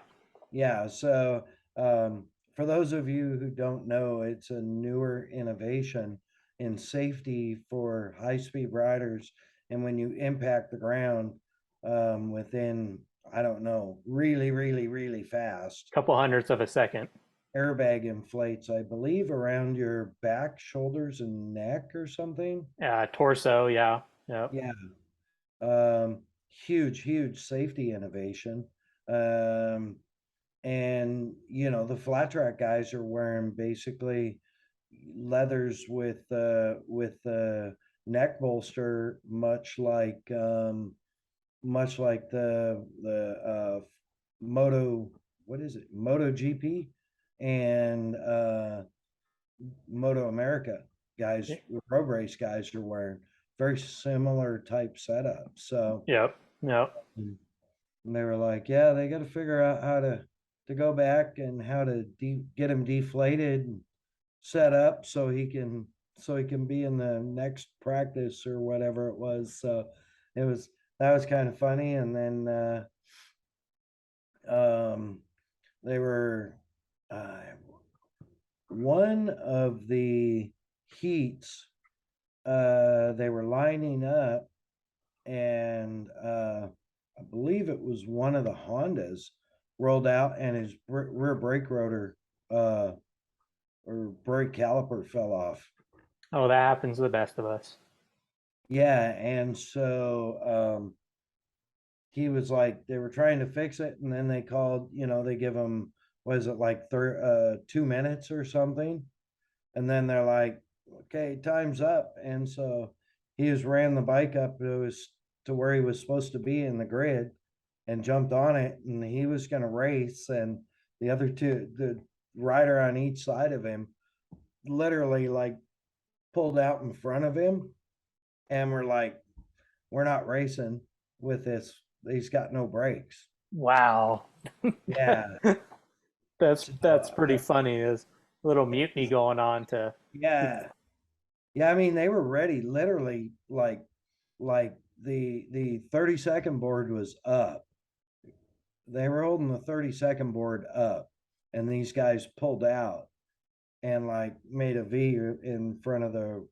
yeah. So for those of you who don't know, it's a newer innovation in safety for high-speed riders. And when you impact the ground within, I don't know, really, really, really fast, Couple hundredths of a second. airbag inflates, I believe, around your back, shoulders, and neck or something. Torso. Yeah. Yep. Yeah. Um, huge safety innovation. Um, and you know, the flat track guys are wearing basically leathers with the neck bolster, much like the moto, what is it, moto GP and moto america guys, road race guys are wearing very similar type setup. So Yep. Yep. and they were like, yeah, they got to figure out how to go back and how to get him deflated and set up so he can be in the next practice or whatever it was. So it was that was kind of funny. And then they were one of the heats. They were lining up, and I believe it was one of the Hondas rolled out, and his rear brake rotor or brake caliper fell off. Oh, that happens to the best of us. Yeah, and so he was like, they were trying to fix it, and then they called, you know, they give him, was it like 2 minutes or something? And then they're like, okay, time's up. And so he just ran the bike up to where he was supposed to be in the grid and jumped on it, and he was going to race. And the other two, the rider on each side of him, literally like pulled out in front of him, and we're like, we're not racing with this. He's got no brakes. Wow. Yeah. That's pretty funny. There's a little mutiny going on to. Yeah. Yeah, I mean, they were ready, literally, like the 30-second board was up. They were holding the 30-second board up, and these guys pulled out and like made a V in front of the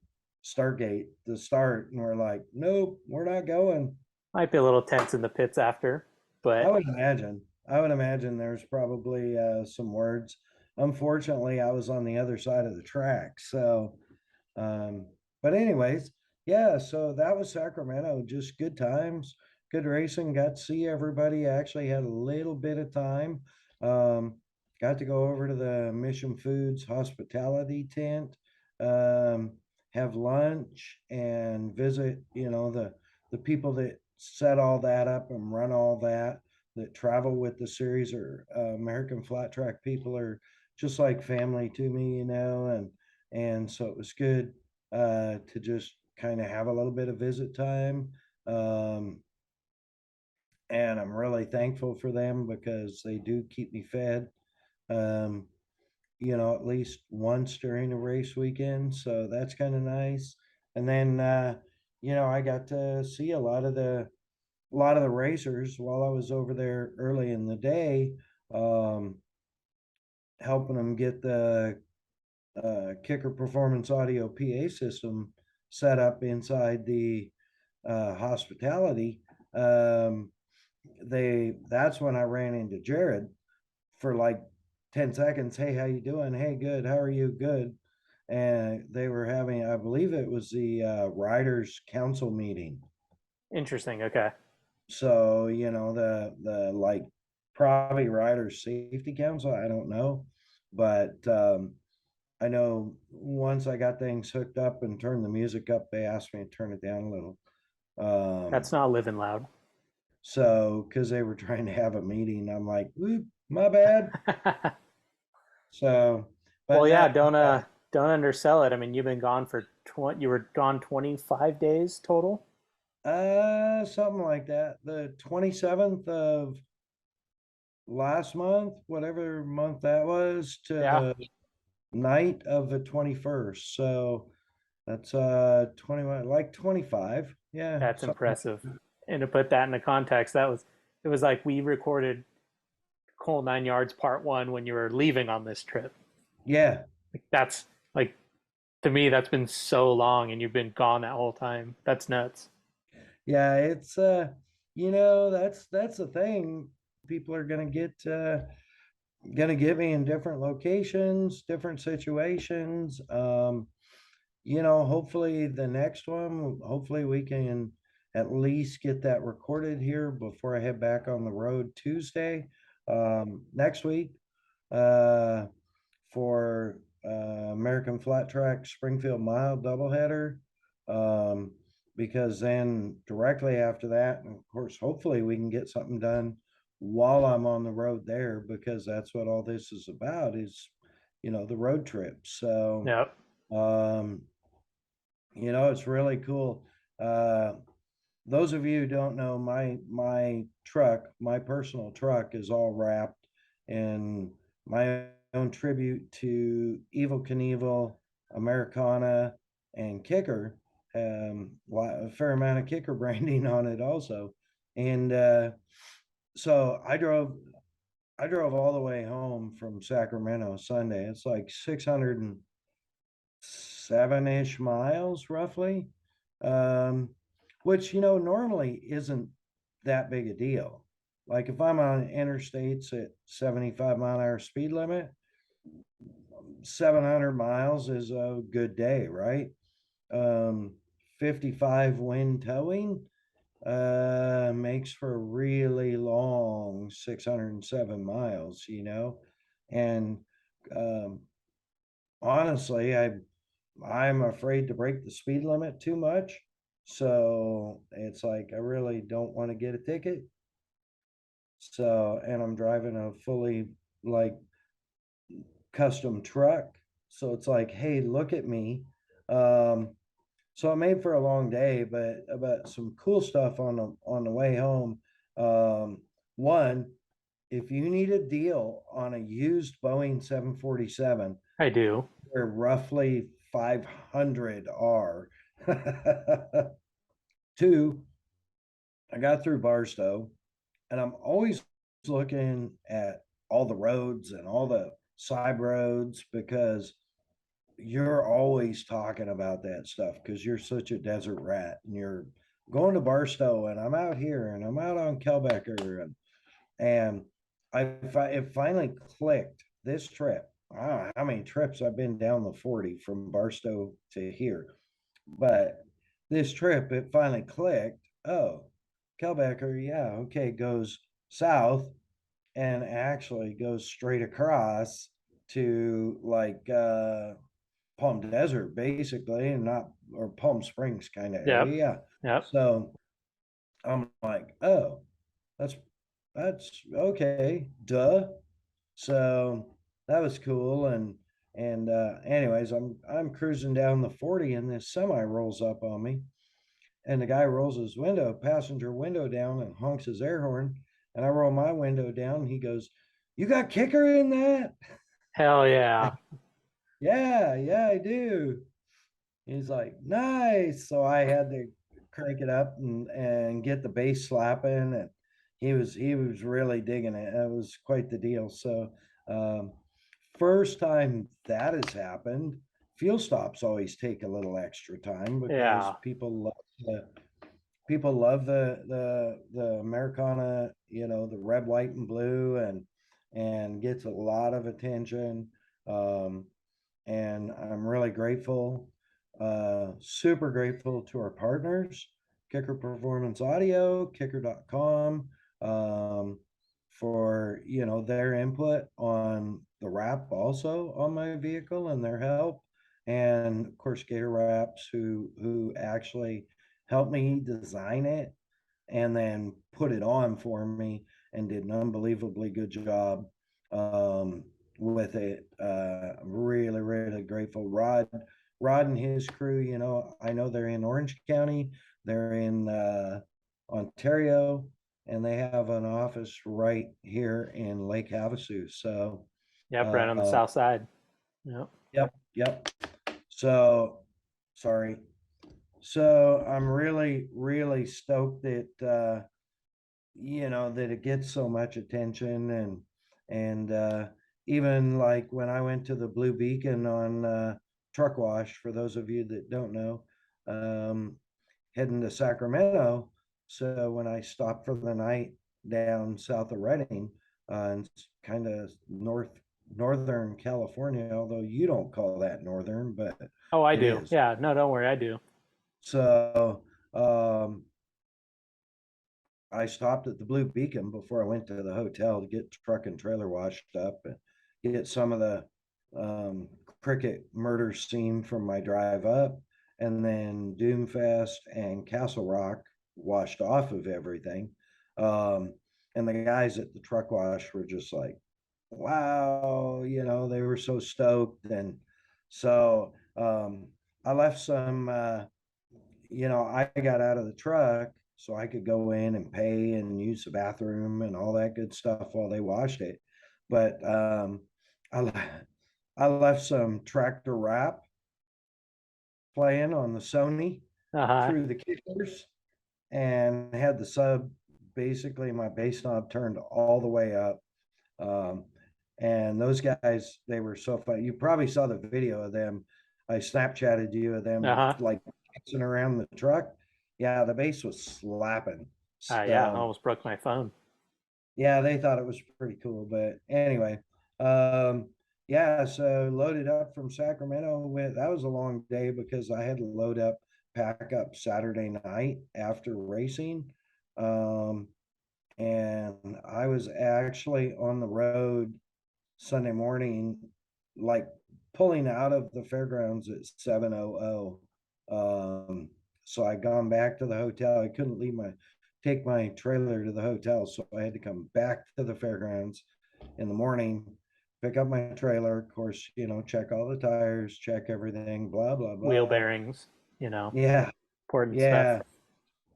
start gate to start, and we're like, nope, we're not going. Might be a little tense in the pits after, but I would imagine there's probably some words. Unfortunately, I was on the other side of the track, so But anyways, yeah, so that was Sacramento, just good times, good racing, got to see everybody. Actually had a little bit of time. Um, got to go over to the Mission Foods hospitality tent, um, have lunch and visit, the people that set all that up and run all that travel with the series, or American Flat Track people are just like family to me, and so it was good to just kind of have a little bit of visit time. Um, and I'm really thankful for them because they do keep me fed, um, at least once during a race weekend. So that's kind of nice. And then, I got to see a lot of the racers while I was over there early in the day, um, helping them get the Kicker Performance Audio PA system set up inside the hospitality. Um, that's when I ran into Jared for like 10 seconds. Hey, how you doing? Hey, good. How are you? Good. And they were having, I believe it was the riders council meeting. Interesting. Okay. So, the like probably riders safety council, I don't know. But I know once I got things hooked up and turned the music up, they asked me to turn it down a little. That's not living loud. So, because they were trying to have a meeting, I'm like, whoop, my bad. So, Well, but yeah, now, don't undersell it. I mean, you've been gone for you were gone 25 days total. something like that. The 27th of last month, whatever month that was, to Yeah, the night of the 21st. So that's 21, like 25. Yeah. that's impressive. And to put that into context, it was like we recorded Coal 9 Yards Part One when you were leaving on this trip. Yeah. Like that's like to me that's been so long, and you've been gone that whole time. That's nuts. Yeah, it's that's the thing. People are gonna get me in different locations, different situations. Hopefully the next one, hopefully we can at least get that recorded here before I head back on the road Tuesday, next week, uh, for American Flat Track Springfield Mile doubleheader. Um, because then directly after that, and of course, hopefully we can get something done while I'm on the road there, because that's what all this is about, is the road trip. So Yep. um, it's really cool. Uh, those of you who don't know, my truck, my personal truck, is all wrapped in my own tribute to Evil Knievel, Americana, and Kicker. A fair amount of Kicker branding on it also, and so I drove all the way home from Sacramento Sunday. It's like 607-ish miles roughly, um, which, normally isn't that big a deal. Like if I'm on interstates at 75-mile-an-hour speed limit, 700 miles is a good day, right? Um, 55 wind towing makes for a really long 607 miles, and um, honestly, I'm afraid to break the speed limit too much. So it's like I really don't want to get a ticket. So, and I'm driving a fully like custom truck. So it's like, hey, look at me. Um, so it made for a long day, but about some cool stuff on the way home. One, if you need a deal on a used Boeing 747, I do. where roughly 500 are. Two, I got through Barstow, and I'm always looking at all the roads and all the side roads, because you're always talking about that stuff because you're such a desert rat, and you're going to Barstow, and I'm out here, and I'm out on Kelbecker, and it finally clicked this trip. I don't know how many trips I've been down the 40 from Barstow to here. But this trip, it finally clicked. Oh, Kelbecker, yeah, okay, goes south and actually goes straight across to like Palm Desert, basically, and not or Palm Springs kind of Yep. area. Yeah. Yep. So I'm like, oh, that's that's okay, duh. So that was cool. And anyways, I'm cruising down the 40 and this semi rolls up on me. And the guy rolls his passenger window down and honks his air horn. And I roll my window down. And he goes, "You got kicker in that?" Hell yeah. Yeah, yeah, I do. He's like, "Nice." So I had to crank it up and get the bass slapping, and he was really digging it. It was quite the deal. So um, first time that has happened. Fuel stops always take a little extra time because Yeah. people love the Americana, the red, white, and blue, and gets a lot of attention. Um, and I'm really grateful, super grateful to our partners, Kicker Performance Audio, Kicker.com, for their input on the wrap also on my vehicle and their help, and of course Gator Wraps who actually helped me design it and then put it on for me and did an unbelievably good job with it. Really, really grateful. Rod and his crew, I know they're in Orange County, they're in Ontario, and they have an office right here in Lake Havasu. So, Yep. Right on the uh, south side. Yep. yep, yep. So, sorry. So I'm really, really stoked that it gets so much attention, and even like when I went to the Blue Beacon on truck wash, for those of you that don't know, um, heading to Sacramento. So when I stopped for the night down south of Redding, and kind of northern California, although you don't call that northern, but Oh, I it do. is. Yeah. No, don't worry. I do. So I stopped at the Blue Beacon before I went to the hotel to get truck and trailer washed up and get some of the cricket murder scene from my drive up, and then Doomfest and Castle Rock washed off of everything. Um, and the guys at the truck wash were just like, wow, they were so stoked. And so I left some I got out of the truck so I could go in and pay and use the bathroom and all that good stuff while they washed it. But I, I left some tractor wrap playing on the Sony Uh-huh. through the kickers and had the sub, basically my bass knob turned all the way up. Um, and those guys, they were so fun. You probably saw the video of them. I Snapchatted you of them Uh-huh. like dancing around the truck. Yeah, the bass was slapping. Yeah. I So almost broke my phone. yeah, they thought it was pretty cool. But anyway, um, yeah, so loaded up from Sacramento. That was a long day because I had to load up, pack up Saturday night after racing. Um, and I was actually on the road Sunday morning, like pulling out of the fairgrounds at 7:00. So I gone back to the hotel. I couldn't take my trailer to the hotel, so I had to come back to the fairgrounds in the morning, pick up my trailer, of course, check all the tires, check everything, blah blah Wheel blah. bearings, Yeah, important stuff. yeah,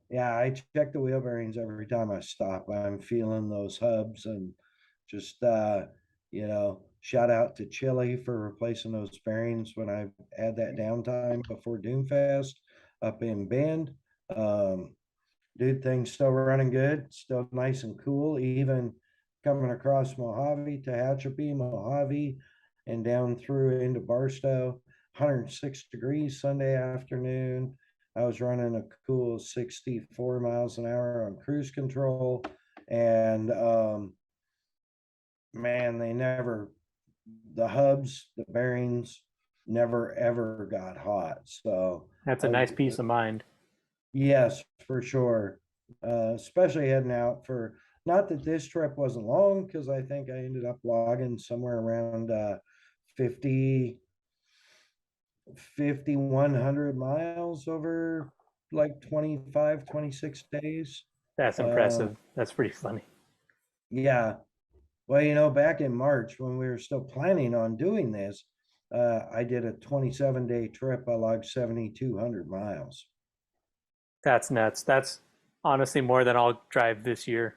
yeah, I check the wheel bearings every time I stop. I'm feeling those hubs, and just shout out to Chili for replacing those bearings when I had that downtime before Doomfest up in Bend. Um, Dude, things still running good, still nice and cool, even coming across Mojave, Tehachapi, Mojave, and down through into Barstow. 106 degrees Sunday afternoon. I was running a cool 64 miles an hour on cruise control. And man, they never the hubs, the bearings never ever got hot. So That's a nice peace of mind. yes, for sure. Especially heading out for, not that this trip wasn't long, because I think I ended up logging somewhere around 50, 5,100 miles over like 25, 26 days. That's impressive. That's pretty funny. Yeah. Well, back in March when we were still planning on doing this, I did a 27-day trip. I logged 7,200 miles. That's nuts. That's honestly more than I'll drive this year.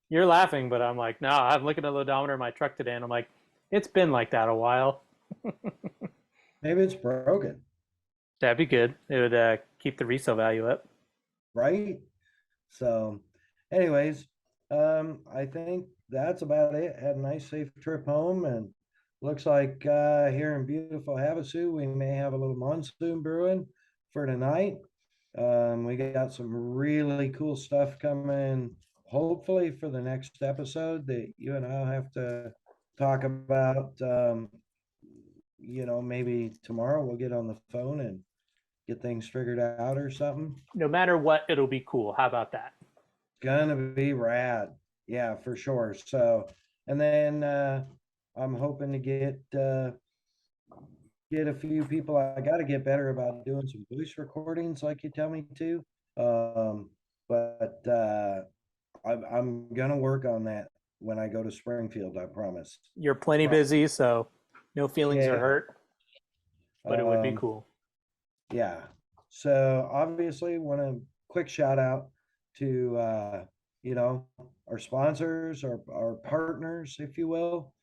You're laughing, but I'm like, no, I'm looking at the odometer in my truck today and I'm like, it's been like that a while. Maybe it's broken, That'd be good. It would keep the resale value up. right? So, anyways, I think that's about it. Had a nice, safe trip home, and looks like here in beautiful Havasu, we may have a little monsoon brewing for tonight. We got some really cool stuff coming, hopefully for the next episode that you and I'll have to talk about. Maybe tomorrow we'll get on the phone and get things figured out or something. No matter what, it'll be cool. How about that? Gonna be rad. Yeah, for sure. So, and then I'm hoping to get a few people. I got to get better about doing some voice recordings like you tell me to. But I'm gonna work on that when I go to Springfield, I promise. You're plenty busy, so no feelings are Yeah. hurt, but it would be Um, cool. Yeah. So obviously want a quick shout out to our sponsors, our partners, if you will.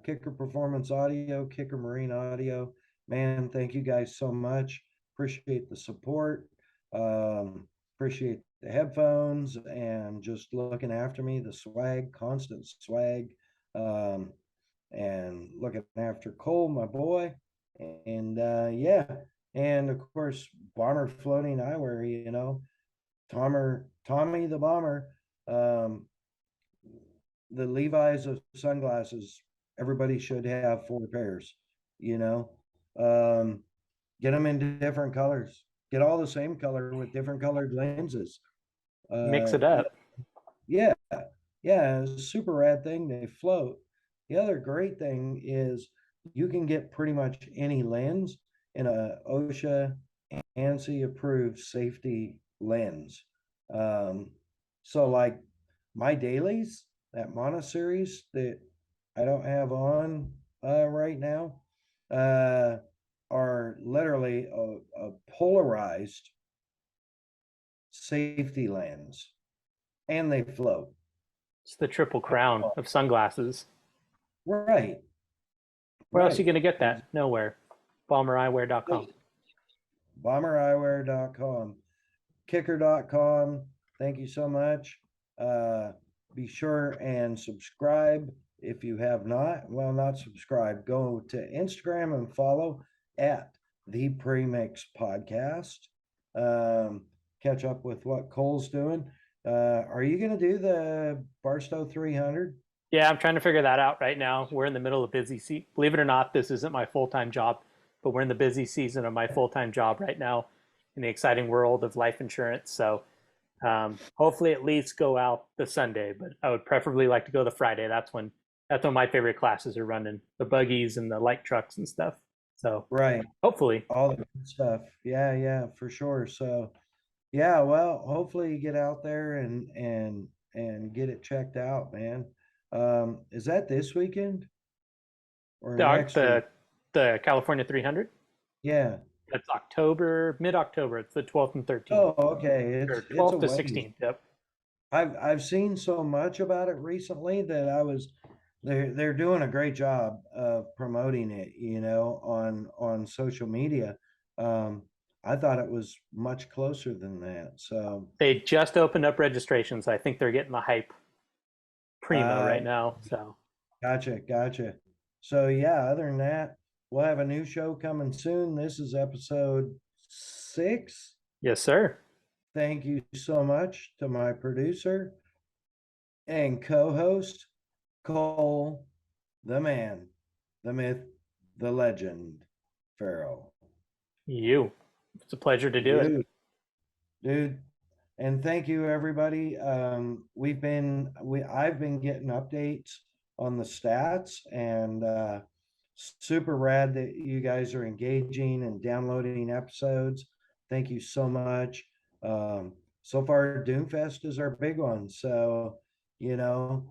Kicker Performance Audio, Kicker Marine Audio. Man, thank you guys so much. Appreciate the support. Appreciate the headphones and just looking after me, the swag, constant swag. And looking after Cole, my boy. And yeah, and of course, Bomber Floating Eyewear, Tommy the Bomber, the Levi's of sunglasses, everybody should have 4 pairs, you know. Get them in different colors, get all the same color with different colored lenses. Mix it up. Yeah, yeah, it's a super rad thing. They float. The other great thing is you can get pretty much any lens in a OSHA ANSI approved safety lens. So like my dailies, that mono series that I don't have on right now, are literally a polarized safety lens, and they float. It's the triple crown of sunglasses. Right. Where else are you going to get that? Nowhere. BomberEyewear.com. BomberEyewear.com. Kicker.com. Thank you so much. Be sure and subscribe if you have not. Well, not subscribe. Go to Instagram and follow at the Premix Podcast. Catch up with what Cole's doing. Are you going to do the Barstow 300? Yeah, I'm trying to figure that out right now. We're in the middle of busy season. Believe it or not, this isn't my full-time job, but we're in the busy season of my full-time job right now in the exciting world of life insurance. So hopefully at least go out the Sunday, but I would preferably like to go the Friday. That's when my favorite classes are running, the buggies and the light trucks and stuff. So right, hopefully all the good stuff. Yeah, for sure. So yeah, well, hopefully you get out there and get it checked out, man. Is that this weekend or next week? the California 300. Yeah. That's mid-October. It's the 12th and 13th. Oh, okay. Or It's 12th to a ways. 16th. Yep. I've seen so much about it recently that they're doing a great job of promoting it, on social media. I thought it was much closer than that. So They just opened up registrations. I think they're getting the hype primo right now. So Gotcha. So yeah, other than that, we'll have a new show coming soon. This is episode 6. yes, sir. Thank you so much to my producer and co-host, Cole, the man, the myth, the legend, Pharaoh. You. It's a pleasure to do it. Dude, and thank you everybody. I've been getting updates on the stats, and super rad that you guys are engaging and downloading episodes. Thank you so much. So far Doomfest is our big one, so you know,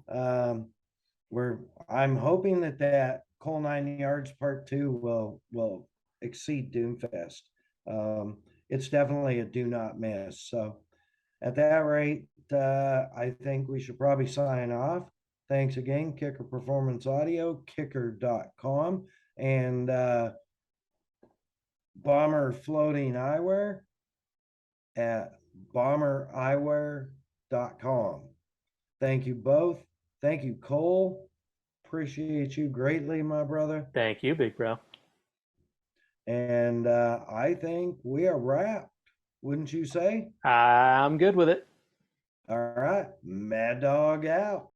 I'm hoping that Cole 9 Yards Part 2 will exceed Doomfest. It's definitely a do not miss. So at that rate, I think we should probably sign off. Thanks again, Kicker Performance Audio, kicker.com, and Bomber Floating Eyewear at bombereyewear.com. Thank you both. Thank you, Cole. Appreciate you greatly, my brother. Thank you, big bro. And I think we are wrapped, wouldn't you say? I'm good with it. All right, Mad Dog out.